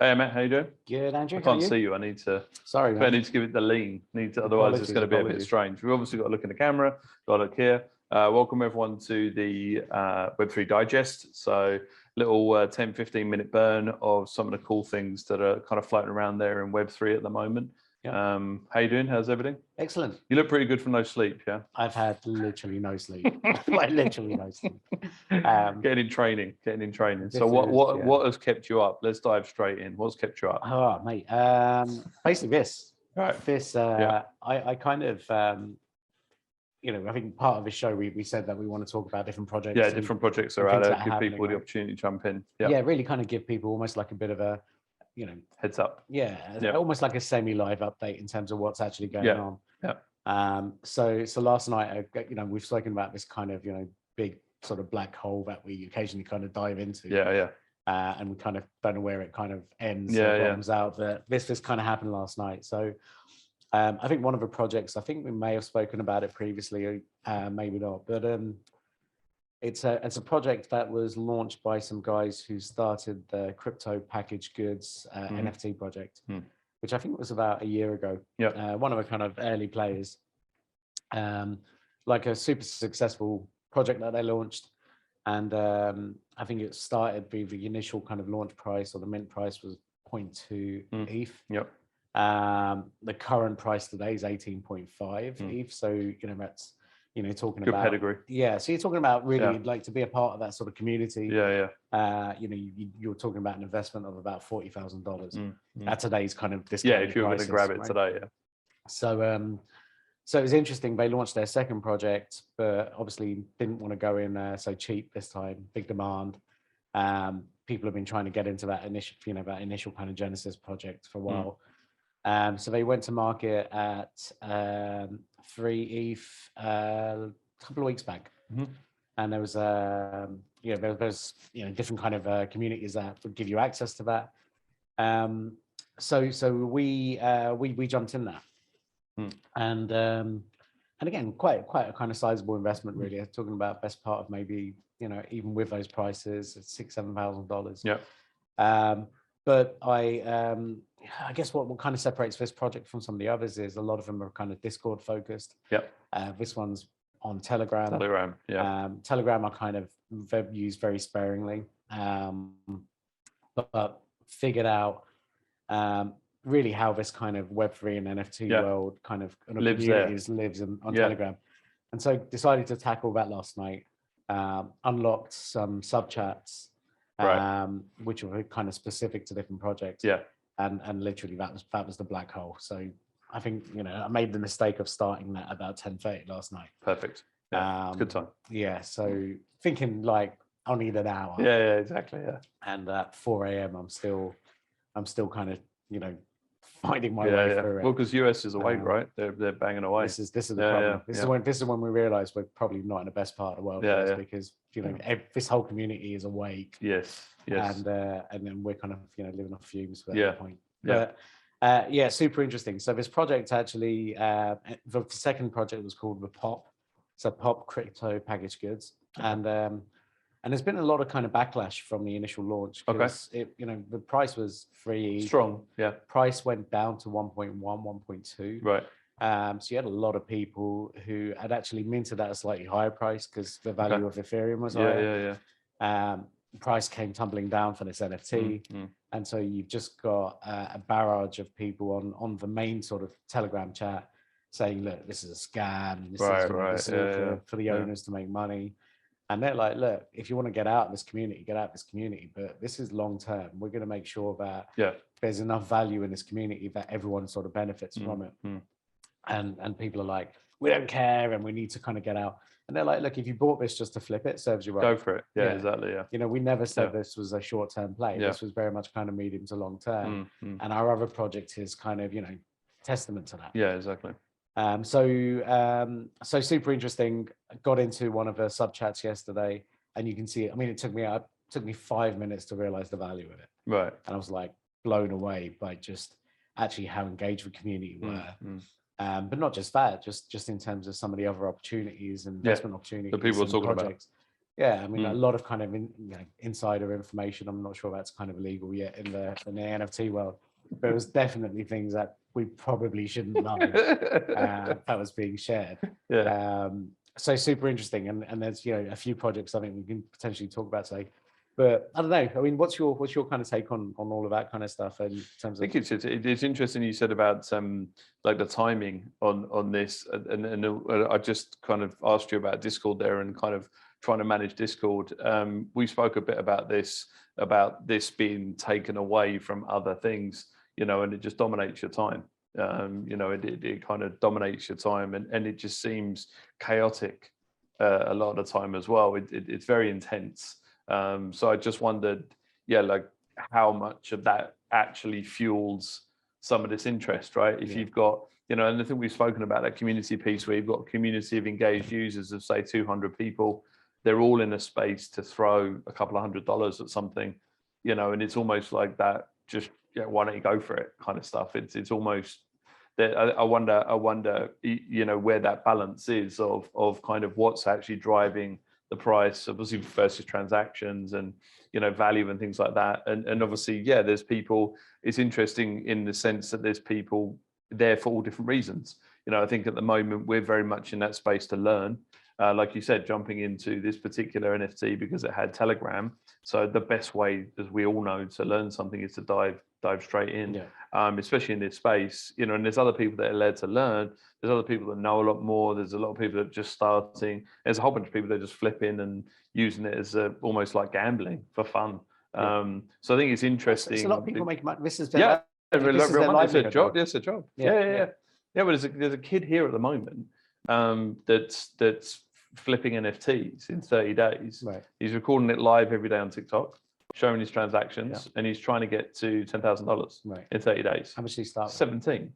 Hey, Matt, how you doing? Good, Andrew. I can't see you. I need to. Sorry, man. I need to give it the lean. Otherwise, it's going to be a bit strange. We've obviously got to look in the camera. Got to look here. Welcome everyone to the Web3 Digest. So, little 10-15 minute burn of some of the cool things that are kind of floating around there in Web3 at the moment. Yeah. How you doing? How's everything? Excellent. You look pretty good from no sleep, yeah? I've had literally no sleep. Like literally no sleep. Getting in training. So what has kept you up? Let's dive straight in. What's kept you up? Oh, mate. Basically this. Right. This. I kind of. I think part of the show we said that we want to talk about different projects. Yeah, different projects are out there. Give people the opportunity to jump in. Yeah, really kind of give people almost like a bit of a. Heads up. Yeah, almost like a semi-live update in terms of what's actually going on. Yeah. So last night, we've spoken about this kind of, big sort of black hole that we occasionally kind of dive into. Yeah. And we kind of don't know where it kind of ends or bottoms out. But this kind of happened last night. So I think one of the projects, I think we may have spoken about it previously, maybe not, but it's a project that was launched by some guys who started the crypto packaged goods NFT project, which I think was about a year ago. Yeah. One of the kind of early players, like a super successful project that they launched. And I think it started with the initial kind of launch price, or the mint price was 0.2 ETH. Yep. The current price today is 18.5 ETH. So, that's, talking good about pedigree. Yeah. So you're talking about really like to be a part of that sort of community. Yeah. You're talking about an investment of about $40,000 at today's kind of discount. Yeah, if you're going to grab it today. Yeah. So it was interesting. They launched their second project, but obviously didn't want to go in so cheap this time. Big demand. People have been trying to get into that initial kind of Genesis project for a while. So they went to market at 3 ETH a couple of weeks back, and there was there's different kind of communities that would give you access to that. So we jumped in that, and again quite a kind of sizable investment really. Talking about best part of maybe even with those prices, it's $6,000-7,000. Yeah. But I guess what kind of separates this project from some of the others is a lot of them are kind of Discord focused. Yep. This one's on Telegram. Yeah. Telegram are kind of used very sparingly, but figured out really how this kind of Web3 and NFT world kind of lives on Telegram. And so decided to tackle that last night. Unlocked some sub chats. Which were kind of specific to different projects. Yeah. And literally that was the black hole. So I think, I made the mistake of starting that about 10:30 last night. Perfect. Yeah. Good time. Yeah. So thinking like I'll need an hour. Yeah, exactly. Yeah. And at 4 a.m. I'm still kind of, finding my way through it. Well, because US is awake, right? They're banging away. This is the problem. This is when we realize we're probably not in the best part of the world. Because this whole community is awake. Yes. And then we're kind of living off fumes at that point. Yeah. Super interesting. So this project actually, the second project was called the POP. So POP Crypto Packaged Goods, and there's been a lot of kind of backlash from the initial launch because the price was free. Strong. Yeah. Price went down to 1.1, 1.2. Right. So you had a lot of people who had actually minted at a slightly higher price because the value of Ethereum was higher. Yeah. Price came tumbling down for this NFT. And so you've just got a barrage of people on the main sort of Telegram chat saying, look, this is a scam. This is for the owners to make money. And they're like, look, if you want to get out of this community, get out of this community. But this is long term. We're going to make sure that there's enough value in this community that everyone sort of benefits from it. And people are like, we don't care and we need to kind of get out. And they're like, look, if you bought this just to flip it, serves you right. Go for it. Yeah, exactly. Yeah. We never said this was a short-term play. This was very much kind of medium to long term. And our other project is kind of, testament to that. Yeah, exactly. So super interesting. Got into one of the sub chats yesterday, and you can see it. I mean, it took me 5 minutes to realize the value of it. Right. And I was like blown away by just actually how engaged the community were. But not just that, just in terms of some of the other opportunities and investment opportunities. The people are talking about. Yeah, I mean, a lot of kind of insider information. I'm not sure that's kind of illegal yet in the NFT world, but it was definitely things that we probably shouldn't know that was being shared. Yeah. So super interesting, and there's a few projects I think we can potentially talk about today. But I don't know. I mean, what's your kind of take on all of that kind of stuff in terms of? I think it's interesting you said about like the timing on this, and I just kind of asked you about Discord there and kind of trying to manage Discord. We spoke a bit about this being taken away from other things, and it just dominates your time. It kind of dominates your time, and it just seems chaotic a lot of the time as well. It's very intense. So I just wondered, like how much of that actually fuels some of this interest, right? If you've got, and I think we've spoken about that community piece where you've got a community of engaged users of say 200 people, they're all in a space to throw a couple of $100 at something, and it's almost like that, just, why don't you go for it kind of stuff. It's almost that I wonder, where that balance is of kind of what's actually driving the price, obviously versus transactions and value and things like that. And obviously, there's people. It's interesting in the sense that there's people there for all different reasons. I think at the moment we're very much in that space to learn. Like you said, jumping into this particular NFT because it had Telegram. So the best way, as we all know, to learn something is to dive straight in, especially in this space. And there's other people that are led to learn. There's other people that know a lot more. There's a lot of people that are just starting. There's a whole bunch of people that are just flipping and using it as almost like gambling for fun. So I think it's interesting. It's a lot of people make money. This is it's a job. It's a job. Yeah. But there's a kid here at the moment that's flipping NFTs in 30 days. Right. He's recording it live every day on TikTok, showing his transactions, and he's trying to get to $10,000 in 30 days. How much did he start? $10.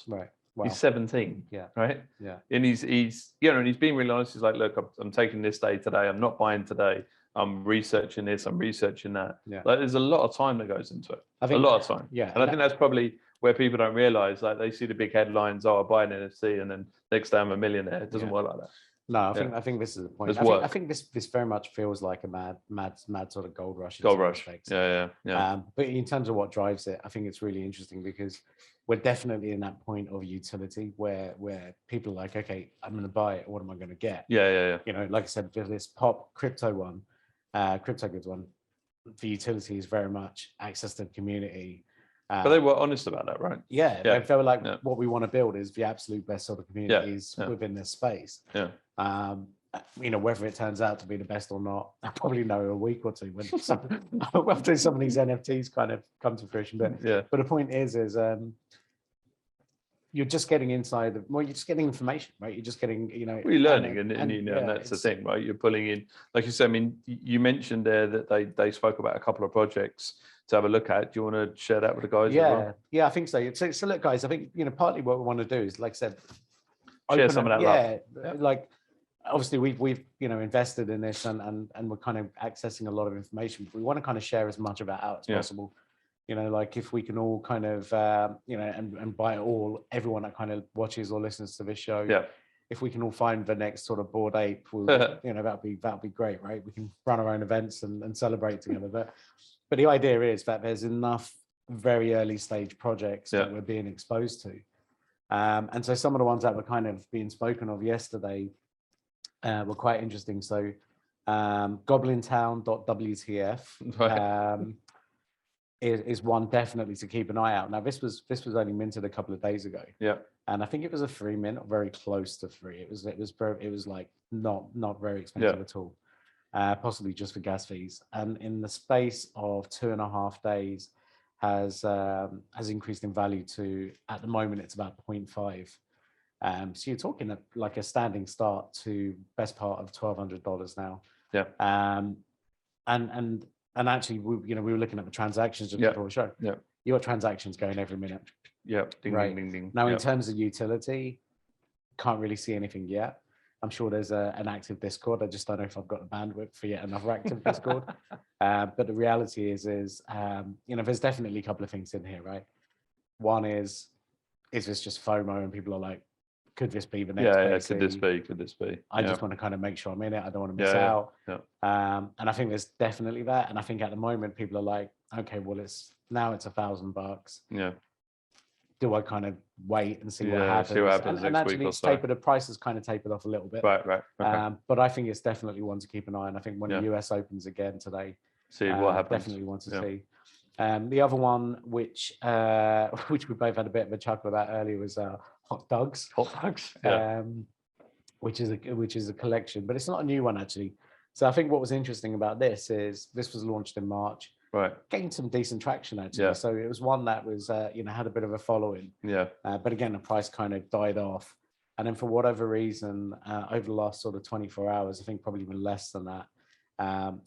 Right. Wow. He's 17. Yeah. Right. Yeah. And he's and he's being really honest. He's like, look, I'm taking this day today. I'm not buying today. I'm researching this. I'm researching that. Yeah. Like, there's a lot of time that goes into it. I think, a lot of time. Yeah. And I think that's probably where people don't realize, like, they see the big headlines, I buy an NFT, and then next day I'm a millionaire. It doesn't work like that. No, I think this is the point. I think this very much feels like a mad sort of gold rush. Gold rush. Yeah. But in terms of what drives it, I think it's really interesting because we're definitely in that point of utility where people are like, okay, I'm going to buy it. What am I going to get? Yeah. Like I said, this pop crypto one, crypto goods one, the utility is very much access to the community. But they were honest about that, right? Yeah. They were like, what we want to build is the absolute best sort of communities within this space. Yeah. Whether it turns out to be the best or not, I'll probably know in a week or two when after some of these NFTs kind of come to fruition. But the point is you're just getting inside you're just getting information, right? You're just getting, you're learning, and that's the thing, right? You're pulling in, like you said. I mean, you mentioned there that they spoke about a couple of projects to have a look at. Do you want to share that with the guys? Yeah, I think so. So look, guys, I think partly what we want to do is, like I said, share some of that love. Like obviously we've invested in this and we're kind of accessing a lot of information, but we want to kind of share as much of it out as possible. Like if we can all kind of and by all, everyone that kind of watches or listens to this show, if we can all find the next sort of Bored Ape, we'll, that'd be great, right? We can run our own events and celebrate together. But the idea is that there's enough very early stage projects that we're being exposed to. And so some of the ones that were kind of being spoken of yesterday were quite interesting. So goblintown.wtf is one definitely to keep an eye out. Now this was only minted a couple of days ago. Yeah. And I think it was a 3 mint, or very close to 3. It was like not very expensive at all. Possibly just for gas fees. And in the space of 2.5 days has increased in value to, at the moment, it's about 0.5. So you're talking like a standing start to best part of $1,200 now. Yeah. And actually, we were looking at the transactions just before the show. Yeah. You got transactions going every minute. Yeah. Ding, right. ding, ding, ding. Now, in terms of utility, can't really see anything yet. I'm sure there's an active Discord. I just don't know if I've got the bandwidth for yet another active Discord. But the reality is there's definitely a couple of things in here, right? One is this just FOMO and people are like, could this be the next? Could this be? Could this be? I just want to kind of make sure I'm in it. I don't want to miss out. And I think there's definitely that. And I think at the moment people are like, okay, well, it's $1,000. Yeah. Do I kind of wait and see what happens? See what happens and next actually, week or it's so. tapered. The price has kind of tapered off a little bit. Right. Okay. But I think it's definitely one to keep an eye on. I think when the US opens again today, see what happens. Definitely want to see. The other one, which we both had a bit of a chuckle about earlier, was hot dogs. Hot dogs. Which is a collection, but it's not a new one actually. So I think what was interesting about this is this was launched in March. Right. Gained some decent traction actually. So it was one that was had a bit of a following. But again, the price kind of died off. And then for whatever reason, over the last sort of 24 hours, I think probably even less than that,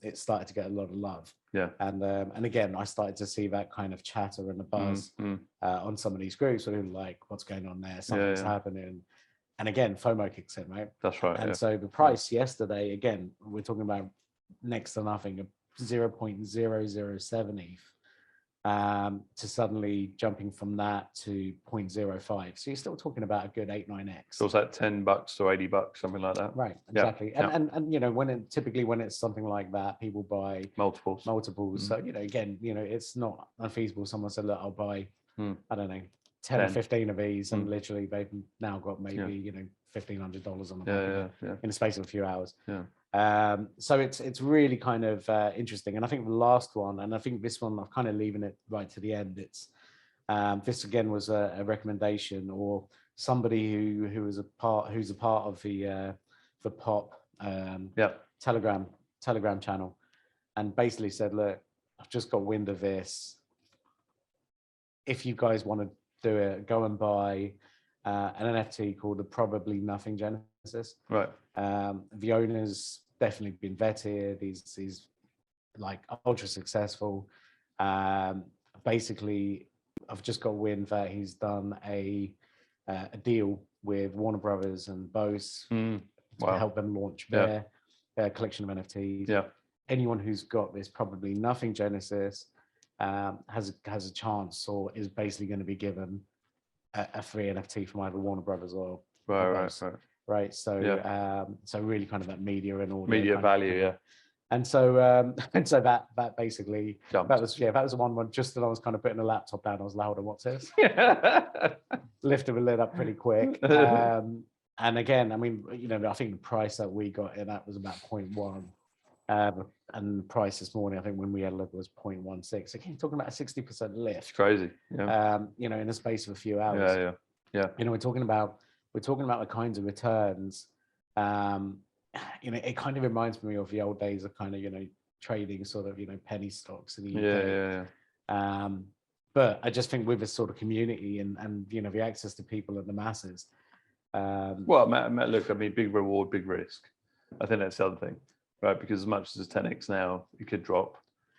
it started to get a lot of love. And again, I started to see that kind of chatter and the buzz on some of these groups where they were like, what's going on there? Something's happening. And again, FOMO kicks in, right? That's right. And so the price yesterday, again, we're talking about next to nothing, 0.007 ETH, to suddenly jumping from that to 0.05. So you're still talking about a good 8-9x. So it's like $10 to $80, something like that. Right, exactly. And when it's something like that, people buy multiples. So again, it's not unfeasible. Someone said, look, I'll buy, I don't know, 10 or 15 of these, and literally they've now got maybe $1,500 on the market in the space of a few hours. So it's really kind of interesting. And I think the last one, and I think this one, I'm kind of leaving it right to the end. It's this again was a recommendation, or somebody who's a part of the POP Telegram channel, and basically said, look, I've just got wind of this. If you guys want to do it, go and buy an NFT called the Probably Nothing Genesis. Right. The owner's definitely been vetted. He's like ultra successful. Basically, I've just got wind that he's done a deal with Warner Brothers and Bose to help them launch their collection of NFTs. Anyone who's got this Probably Nothing Genesis has a chance, or is basically going to be given a free NFT from either Warner Brothers or right. So so really kind of that media and audio media value, and so that basically jumped. that was the one just that I was kind of putting the laptop down. I was loud, and what's this? Lifted the lid up pretty quick. And again, I mean, I think the price that we got in that was about 0.1. And the price this morning, I think when we had a look, was 0.16. Again, talking about a 60% lift. It's crazy. In a space of a few hours. We're talking about the kinds of returns. It kind of reminds me of the old days of kind of trading sort of penny stocks in the UK. But I just think with this sort of community and the access to people and the masses. Well, Matt, look, I mean, big reward, big risk. I think that's the other thing. Right, because as much as it's 10x now, it could drop.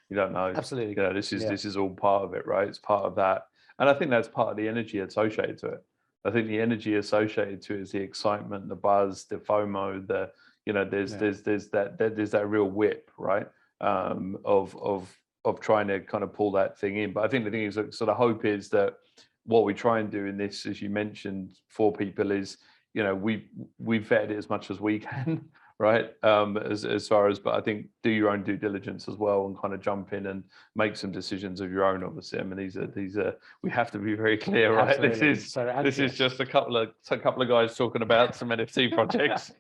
You don't know. Absolutely. This is all part of it, right? It's part of that, and I think that's part of the energy associated to it. I think the energy associated to it is the excitement, the buzz, the FOMO, there's that real whip, right? Of trying to kind of pull that thing in. But I think the thing is, sort of hope is that what we try and do in this, as you mentioned, for people is, we vetted it as much as we can. Right, as far as, but I think do your own due diligence as well, and kind of jump in and make some decisions of your own. Obviously, I mean, these are we have to be very clear, right? Absolutely. This is just a couple of guys talking about some NFT projects.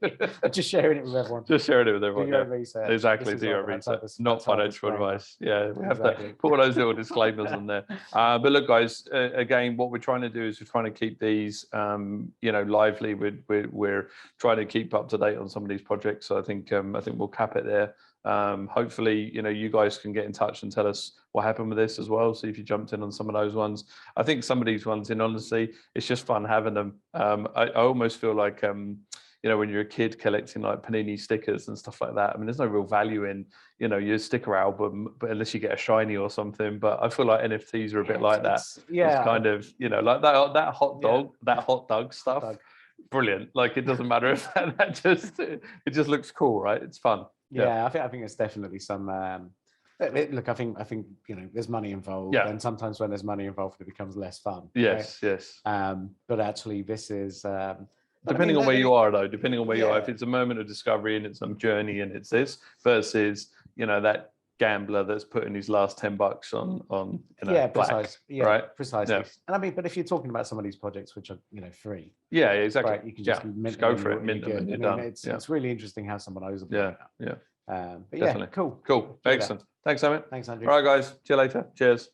Just sharing it with everyone. Just sharing it with everyone. Do your own research. Exactly, do your research. Not financial advice. Yeah, we have to put all those little disclaimers on there. But look, guys, again, what we're trying to do is we're trying to keep these, lively. We're trying to keep up to date on some of these projects. So I think we'll cap it there. Hopefully, you guys can get in touch and tell us what happened with this as well. See if you jumped in on some of those ones. I think some of these ones, in honesty, it's just fun having them. I almost feel like, when you're a kid collecting like Panini stickers and stuff like that. I mean, there's no real value in, your sticker album, but unless you get a shiny or something. But I feel like NFTs are a bit like that. It's kind of, like that hot dog stuff. Brilliant. Like, it doesn't matter if it just looks cool, right? It's fun. I think it's definitely some look, I think there's money involved, and sometimes when there's money involved it becomes less fun. Yes. But actually this is Depending on where you are, though, depending on where you are, Yeah. if it's a moment of discovery and it's some journey and it's this versus, you know, that gambler that's putting his last $10 on you know, black, right? Precisely. Yeah. And I mean, but if you're talking about some of these projects which are, you know, free, Yeah, exactly. right? You can just just go for it, mint them, and you're done. It's really interesting how someone knows about Yeah, it. yeah. But Definitely. yeah, cool. Cool. Excellent. Thanks, Amit. Thanks, Andrew. All right, guys. See you later. Cheers.